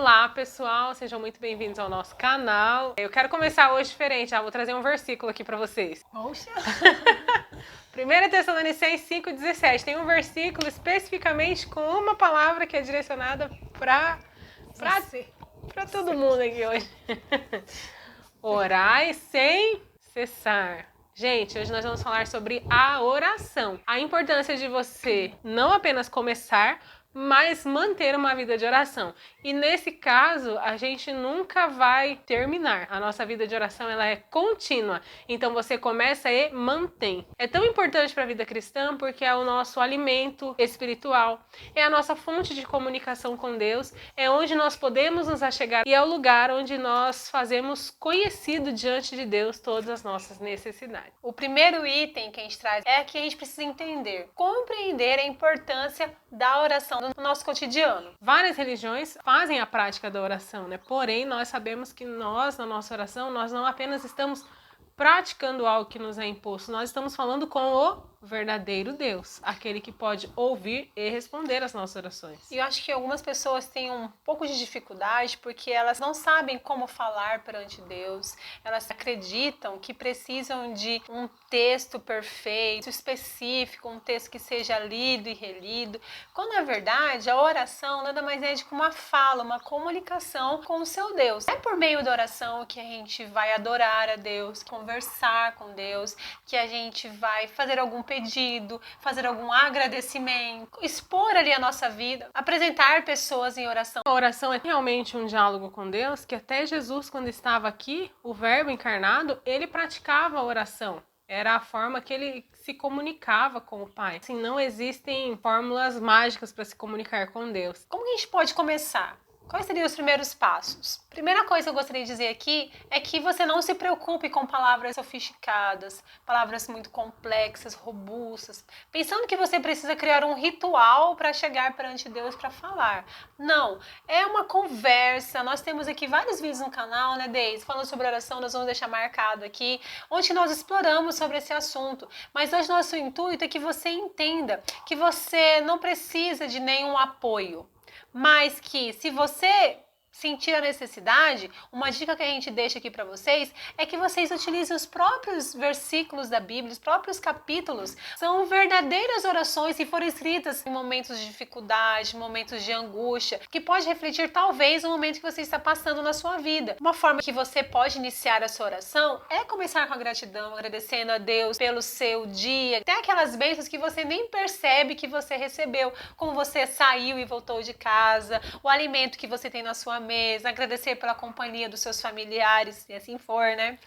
Olá pessoal, sejam muito bem-vindos ao nosso canal. Eu quero começar hoje diferente, vou trazer um versículo aqui para vocês. Poxa! 1 Tessalonicenses 5,17, tem um versículo especificamente com uma palavra que é direcionada para todo mundo aqui hoje. Orai sem cessar. Gente, hoje nós vamos falar sobre a oração. A importância de você não apenas começar, mas manter uma vida de oração. E nesse caso, a gente nunca vai terminar. A nossa vida de oração, ela é contínua. Então você começa e mantém. É tão importante para a vida cristã porque é o nosso alimento espiritual, é a nossa fonte de comunicação com Deus, é onde nós podemos nos achegar e é o lugar onde nós fazemos conhecido diante de Deus todas as nossas necessidades. O primeiro item que a gente traz é que a gente precisa entender, compreender a importância da oração no nosso cotidiano. Várias religiões fazem a prática da oração, né? Porém, nós sabemos que nós, na nossa oração, nós não apenas estamos praticando algo que nos é imposto, nós estamos falando com o verdadeiro Deus, aquele que pode ouvir e responder às nossas orações. E eu acho que algumas pessoas têm um pouco de dificuldade porque elas não sabem como falar perante Deus, elas acreditam que precisam de um texto perfeito, específico, um texto que seja lido e relido, quando na verdade a oração nada mais é do que uma fala, uma comunicação com o seu Deus. É por meio da oração que a gente vai adorar a Deus, conversar com Deus, que a gente vai fazer algum pedido, fazer algum agradecimento, expor ali a nossa vida, apresentar pessoas em oração. A oração é realmente um diálogo com Deus, que até Jesus, quando estava aqui, o Verbo encarnado, ele praticava a oração. Era a forma que ele se comunicava com o Pai. Assim, não existem fórmulas mágicas para se comunicar com Deus. Como que a gente pode começar? Quais seriam os primeiros passos? Primeira coisa que eu gostaria de dizer aqui é que você não se preocupe com palavras sofisticadas, palavras muito complexas, robustas, pensando que você precisa criar um ritual para chegar perante Deus para falar. Não, é uma conversa. Nós temos aqui vários vídeos no canal, né, Deise? Falando sobre oração, nós vamos deixar marcado aqui, onde nós exploramos sobre esse assunto. Mas hoje nosso intuito é que você entenda que você não precisa de nenhum apoio. Mas que se você sentir a necessidade, uma dica que a gente deixa aqui para vocês é que vocês utilizem os próprios versículos da Bíblia, os próprios capítulos. São verdadeiras orações que foram escritas em momentos de dificuldade, momentos de angústia, que pode refletir talvez o momento que você está passando na sua vida. Uma forma que você pode iniciar a sua oração é começar com a gratidão, agradecendo a Deus pelo seu dia, até aquelas bênçãos que você nem percebe que você recebeu, como você saiu e voltou de casa, o alimento que você tem na sua mesa, agradecer pela companhia dos seus familiares, se assim for, né?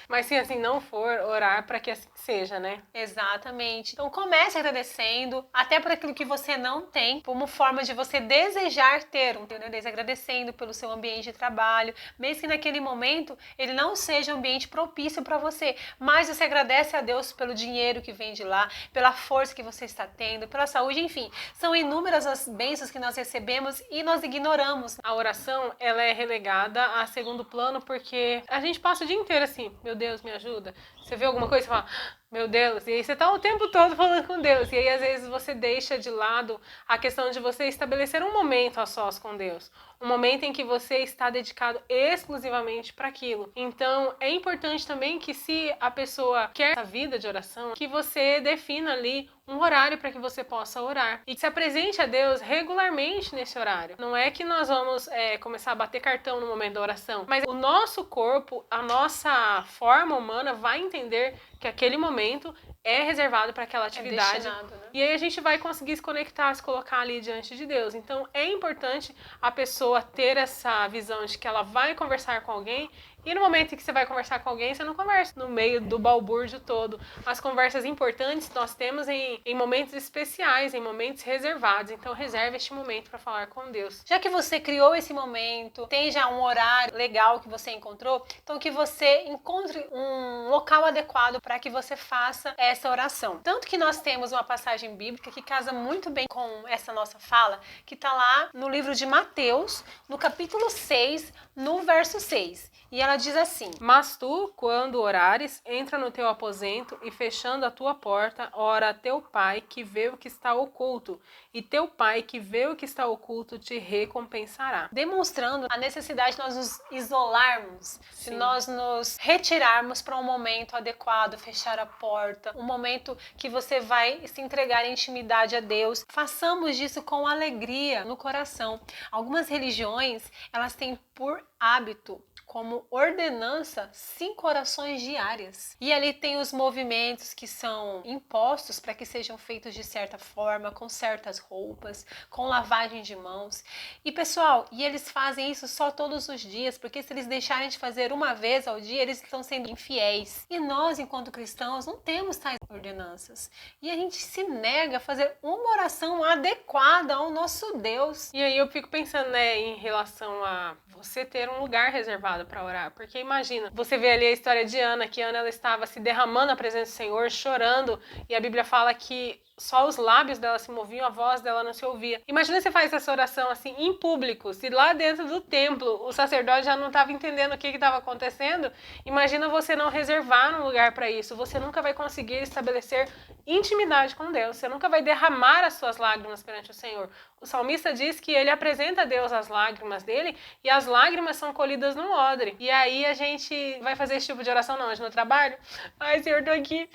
Mas se assim não for, orar para que assim seja, né? Exatamente. Então comece agradecendo, até por aquilo que você não tem, como forma de você desejar ter né? Agradecendo pelo seu ambiente de trabalho, mesmo que naquele momento ele não seja um ambiente propício para você, mas você agradece a Deus pelo dinheiro que vem de lá, pela força que você está tendo, pela saúde, enfim. São inúmeras as bênçãos que nós recebemos e nós ignoramos. A oração, ela é relegada a segundo plano porque a gente passa o dia inteiro assim, meu Deus, me ajuda. Você vê alguma coisa e fala, meu Deus, e aí você tá o tempo todo falando com Deus. E aí às vezes você deixa de lado a questão de você estabelecer um momento a sós com Deus. Um momento em que você está dedicado exclusivamente para aquilo. Então é importante também que se a pessoa quer essa vida de oração, que você defina ali um horário para que você possa orar. E que se apresente a Deus regularmente nesse horário. Não é que nós vamos começar a bater cartão no momento da oração, mas o nosso corpo, a nossa forma humana vai entender que aquele momento é reservado para aquela atividade. Né? E aí a gente vai conseguir se conectar, se colocar ali diante de Deus. Então é importante a pessoa ter essa visão de que ela vai conversar com alguém. E no momento em que você vai conversar com alguém, você não conversa no meio do balbúrdio todo. As conversas importantes nós temos em momentos especiais, em momentos reservados. Então reserve este momento para falar com Deus. Já que você criou esse momento, tem já um horário legal que você encontrou, então que você encontre um local adequado para que você faça essa oração. Tanto que nós temos uma passagem bíblica que casa muito bem com essa nossa fala, que está lá no livro de Mateus, no capítulo 6, no verso 6. E ela diz assim: Mas tu, quando orares, entra no teu aposento e fechando a tua porta, ora a teu pai que vê o que está oculto, e teu pai que vê o que está oculto te recompensará. Demonstrando a necessidade de nós nos isolarmos, de nós nos retirarmos para um momento adequado, fechar a porta, um momento que você vai se entregar em intimidade a Deus. Façamos disso com alegria no coração. Algumas religiões, elas têm por hábito, como ordenança, 5 orações diárias. E ali tem os movimentos que são impostos para que sejam feitos de certa forma, com certas roupas, com lavagem de mãos. E pessoal, eles fazem isso só todos os dias, porque se eles deixarem de fazer uma vez ao dia, eles estão sendo infiéis. E nós, enquanto cristãos, não temos tais ordenanças. E a gente se nega a fazer uma oração adequada ao nosso Deus. E aí eu fico pensando, né, em relação a você ter um lugar reservado para orar, porque imagina, você vê ali a história de Ana, que Ana ela estava se derramando na presença do Senhor, chorando, e a Bíblia fala que só os lábios dela se moviam, a voz dela não se ouvia. Imagina você faz essa oração assim em público, se lá dentro do templo o sacerdote já não estava entendendo o que estava acontecendo, imagina você não reservar um lugar para isso, você nunca vai conseguir estabelecer intimidade com Deus, você nunca vai derramar as suas lágrimas perante o Senhor. O salmista diz que ele apresenta a Deus as lágrimas dele e as lágrimas são colhidas num odre. E aí a gente vai fazer esse tipo de oração não, hoje no trabalho? Ai, Senhor, tô aqui.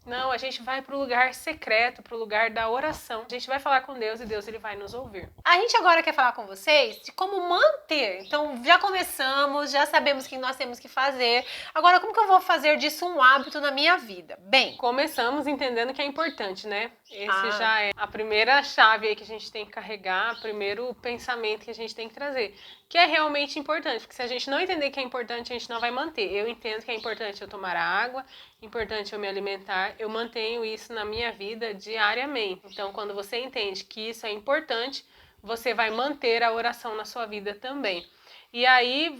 Não, a gente vai para o lugar secreto, para o lugar da oração. A gente vai falar com Deus e Deus ele vai nos ouvir. A gente agora quer falar com vocês de como manter. Então, já começamos, já sabemos o que nós temos que fazer. Agora, como que eu vou fazer disso um hábito na minha vida? Bem, começamos entendendo que é importante, né? Esse já é a primeira chave aí que a gente tem que carregar, o primeiro pensamento que a gente tem que trazer. Que é realmente importante, porque se a gente não entender que é importante, a gente não vai manter. Eu entendo que é importante eu tomar água, importante eu me alimentar, eu mantenho isso na minha vida diariamente. Então, quando você entende que isso é importante, você vai manter a oração na sua vida também. E aí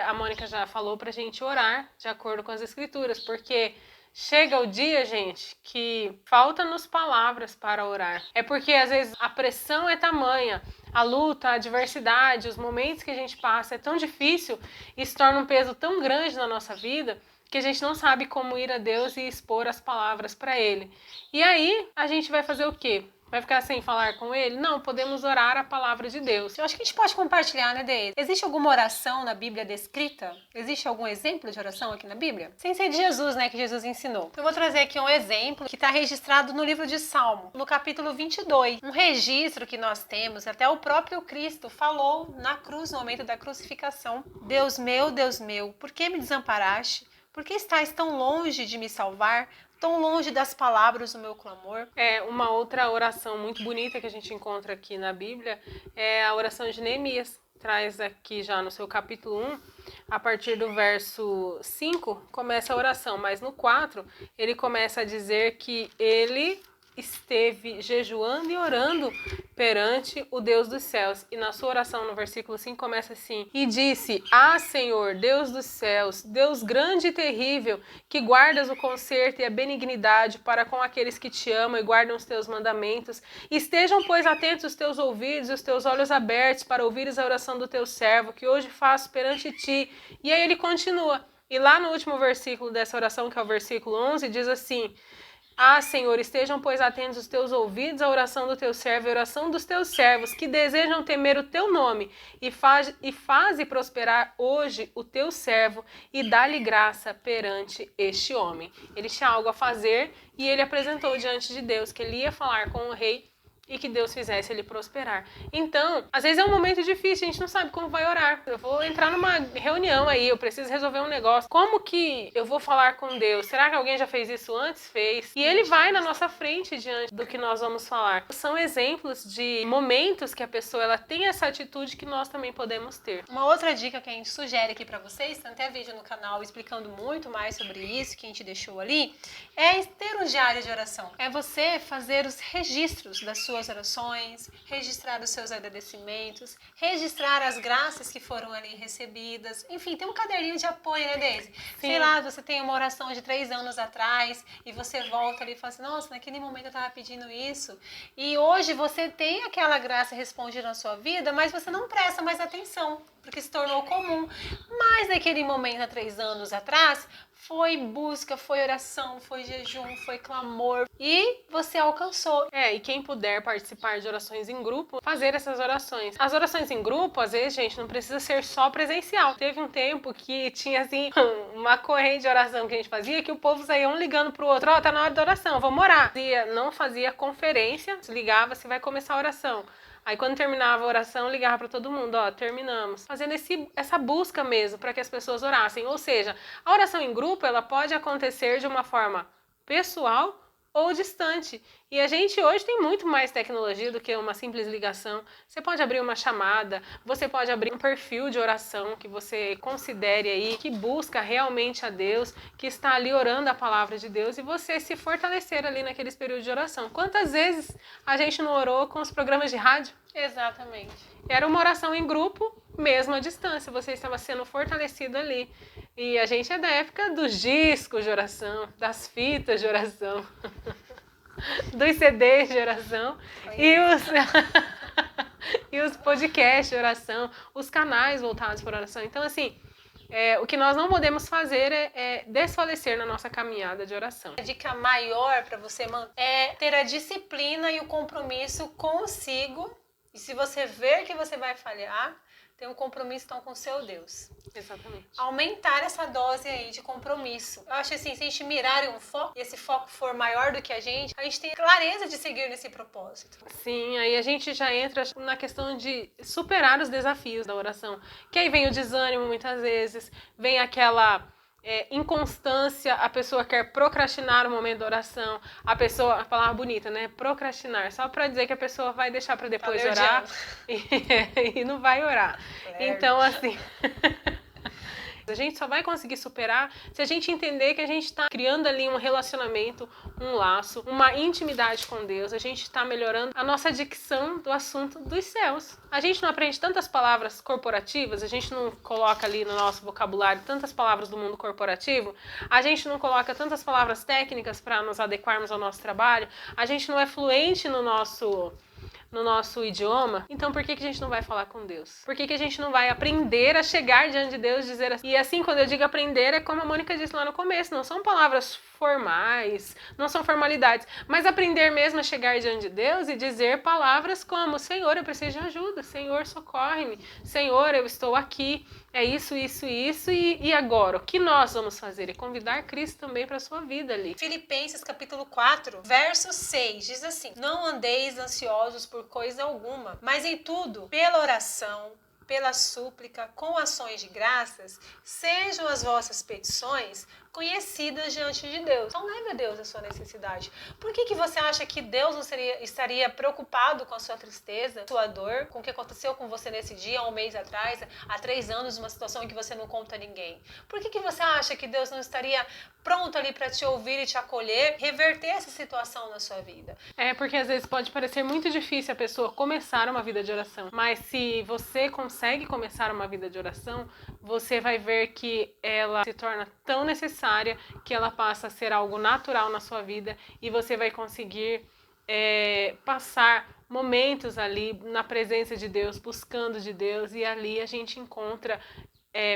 a Mônica já falou pra gente orar de acordo com as escrituras, porque chega o dia, gente, que falta-nos palavras para orar. É porque às vezes a pressão é tamanha, a luta, a adversidade, os momentos que a gente passa é tão difícil e se torna um peso tão grande na nossa vida que a gente não sabe como ir a Deus e expor as palavras para Ele. E aí a gente vai fazer o quê? Vai ficar sem falar com ele? Não, podemos orar a palavra de Deus. Eu acho que a gente pode compartilhar, né, Deise? Existe alguma oração na Bíblia descrita? Existe algum exemplo de oração aqui na Bíblia? Sem ser de Jesus, né, que Jesus ensinou. Eu vou trazer aqui um exemplo que está registrado no livro de Salmo, no capítulo 22. Um registro que nós temos, até o próprio Cristo falou na cruz, no momento da crucificação. Deus meu, por que me desamparaste? Por que estás tão longe de me salvar? Tão longe das palavras do meu clamor? Uma outra oração muito bonita que a gente encontra aqui na Bíblia é a oração de Neemias. Traz aqui já no seu capítulo 1, a partir do verso 5, começa a oração. Mas no 4, ele começa a dizer que ele esteve jejuando e orando perante o Deus dos céus. E na sua oração, no versículo 5, começa assim: E disse: Ah, Senhor, Deus dos céus, Deus grande e terrível, que guardas o conserto e a benignidade para com aqueles que te amam e guardam os teus mandamentos. Estejam, pois, atentos os teus ouvidos e os teus olhos abertos para ouvires a oração do teu servo, que hoje faço perante ti. E aí ele continua. E lá no último versículo dessa oração, que é o versículo 11, diz assim: Ah, Senhor, estejam, pois, atentos os teus ouvidos à oração do teu servo e à oração dos teus servos, que desejam temer o teu nome, e faze prosperar hoje o teu servo, e dá-lhe graça perante este homem. Ele tinha algo a fazer, e ele apresentou diante de Deus que ele ia falar com o rei, e que Deus fizesse ele prosperar. Então, às vezes é um momento difícil, a gente não sabe como vai orar. Eu vou entrar numa reunião aí, eu preciso resolver um negócio. Como que eu vou falar com Deus? Será que alguém já fez isso antes? Fez. E ele vai na nossa frente diante do que nós vamos falar. São exemplos de momentos que a pessoa ela tem essa atitude que nós também podemos ter. Uma outra dica que a gente sugere aqui pra vocês, tem até vídeo no canal explicando muito mais sobre isso, que a gente deixou ali, é ter um diário de oração. É você fazer os registros da sua suas orações, registrar os seus agradecimentos, registrar as graças que foram ali recebidas. Enfim, tem um caderninho de apoio, né, Deise? Sei lá, você tem uma oração de 3 anos atrás e você volta ali e fala assim, nossa, naquele momento eu estava pedindo isso. E hoje você tem aquela graça respondida na sua vida, mas você não presta mais atenção, porque se tornou comum. Mas naquele momento, há 3 anos atrás, foi busca, foi oração, foi jejum, foi clamor e você alcançou. E quem puder participar de orações em grupo, fazer essas orações. As orações em grupo, às vezes, gente, não precisa ser só presencial. Teve um tempo que tinha, assim, uma corrente de oração que a gente fazia, que o povo saía um ligando pro outro, tá na hora da oração, vamos orar. Não fazia conferência, ligava se vai começar a oração. Aí quando terminava a oração, ligava para todo mundo, terminamos. Fazendo essa busca mesmo, para que as pessoas orassem. Ou seja, a oração em grupo, ela pode acontecer de uma forma pessoal ou distante. E a gente hoje tem muito mais tecnologia do que uma simples ligação. Você pode abrir uma chamada, você pode abrir um perfil de oração que você considere aí, que busca realmente a Deus, que está ali orando a palavra de Deus e você se fortalecer ali naqueles períodos de oração. Quantas vezes a gente não orou com os programas de rádio? Exatamente. Era uma oração em grupo, mesmo à distância, você estava sendo fortalecido ali. E a gente é da época dos discos de oração, das fitas de oração, dos CDs de oração e os podcasts de oração, os canais voltados para oração. Então, assim, o que nós não podemos fazer é desfalecer na nossa caminhada de oração. A dica maior para você é ter a disciplina e o compromisso consigo. E se você ver que você vai falhar, tem um compromisso então com o seu Deus. Exatamente. Aumentar essa dose aí de compromisso. Eu acho assim, se a gente mirar em um foco e esse foco for maior do que a gente tem clareza de seguir nesse propósito. Sim, aí a gente já entra na questão de superar os desafios da oração. Que aí vem o desânimo muitas vezes, vem aquela inconstância, a pessoa quer procrastinar o momento da oração, a palavra bonita, né? Procrastinar, só para dizer que a pessoa vai deixar para depois orar e não vai orar. Então, assim, a gente só vai conseguir superar se a gente entender que a gente está criando ali um relacionamento, um laço, uma intimidade com Deus. A gente está melhorando a nossa dicção do assunto dos céus. A gente não aprende tantas palavras corporativas, a gente não coloca ali no nosso vocabulário tantas palavras do mundo corporativo, a gente não coloca tantas palavras técnicas para nos adequarmos ao nosso trabalho, a gente não é fluente no nosso idioma, então por que a gente não vai falar com Deus? Por que a gente não vai aprender a chegar diante de Deus e dizer assim? E assim, quando eu digo aprender, é como a Mônica disse lá no começo, não são palavras formais, não são formalidades, mas aprender mesmo a chegar diante de Deus e dizer palavras como: Senhor, eu preciso de ajuda, Senhor, socorre-me, Senhor, eu estou aqui, é isso, e agora? O que nós vamos fazer? E convidar Cristo também para a sua vida ali. Filipenses capítulo 4, verso 6, diz assim: não andeis ansiosos por coisa alguma, mas em tudo, pela oração, pela súplica, com ações de graças, sejam as vossas petições conhecidas diante de Deus. Então leve a Deus a sua necessidade. Por que você acha que Deus não estaria preocupado com a sua tristeza, sua dor, com o que aconteceu com você nesse dia, há um mês atrás, há 3 anos, uma situação em que você não conta a ninguém? Por que você acha que Deus não estaria pronto ali para te ouvir e te acolher, reverter essa situação na sua vida? Porque às vezes pode parecer muito difícil a pessoa começar uma vida de oração, mas se você consegue começar uma vida de oração, você vai ver que ela se torna tão necessária que ela passa a ser algo natural na sua vida e você vai conseguir passar momentos ali na presença de Deus, buscando de Deus, e ali a gente encontra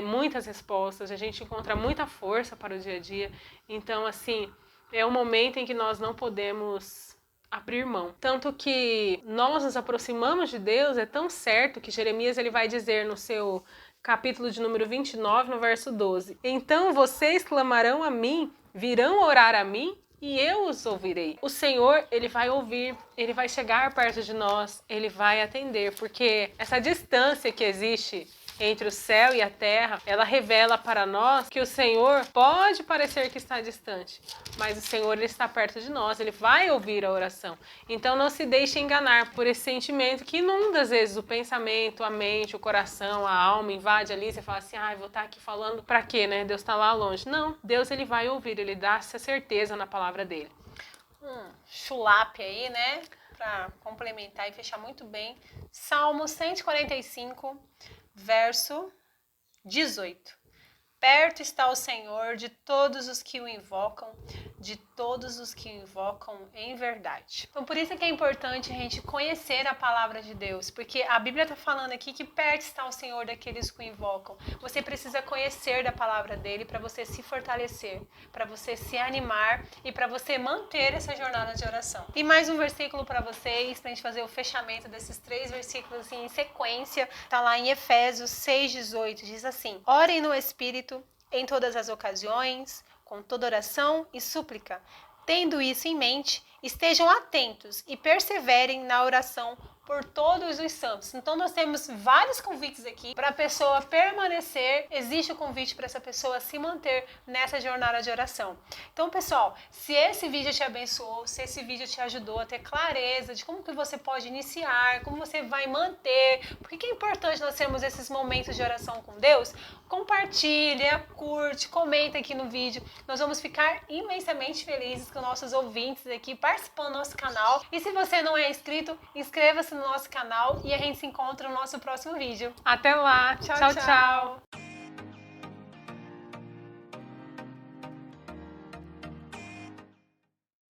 muitas respostas, a gente encontra muita força para o dia a dia. Então, assim, é um momento em que nós não podemos abrir mão. Tanto que nós nos aproximamos de Deus, é tão certo que Jeremias ele vai dizer no seu capítulo de número 29, no verso 12: então vocês clamarão a mim, virão orar a mim, e eu os ouvirei. O Senhor, ele vai ouvir, ele vai chegar perto de nós, ele vai atender, porque essa distância que existe entre o céu e a terra, ela revela para nós que o Senhor pode parecer que está distante, mas o Senhor, ele está perto de nós, ele vai ouvir a oração. Então não se deixe enganar por esse sentimento que inunda às vezes o pensamento, a mente, o coração, a alma, invade ali, você fala assim: vou estar aqui falando pra quê, né? Deus está lá longe. Não, Deus, ele vai ouvir, ele dá essa certeza na palavra dele. Chulape aí, né? para complementar e fechar muito bem. Salmo 145, verso 18. Perto está o Senhor de todos os que o invocam, de todos os que o invocam em verdade. Então, por isso que é importante a gente conhecer a palavra de Deus, porque a Bíblia está falando aqui que perto está o Senhor daqueles que o invocam. Você precisa conhecer da palavra dele para você se fortalecer, para você se animar e para você manter essa jornada de oração. E mais um versículo para vocês, para a gente fazer o fechamento desses 3 versículos assim, em sequência. Está lá em Efésios 6,18, diz assim: orem no Espírito em todas as ocasiões, com toda oração e súplica. Tendo isso em mente, estejam atentos e perseverem na oração por todos os santos. Então nós temos vários convites aqui para a pessoa permanecer. Existe o convite para essa pessoa se manter nessa jornada de oração. Então, pessoal, se esse vídeo te abençoou, se esse vídeo te ajudou a ter clareza de como que você pode iniciar, como você vai manter, por que é importante nós termos esses momentos de oração com Deus, compartilha, curte, comenta aqui no vídeo. Nós vamos ficar imensamente felizes com nossos ouvintes aqui participando do nosso canal. E se você não é inscrito, inscreva-se no nosso canal e a gente se encontra no nosso próximo vídeo. Até lá. Tchau, tchau.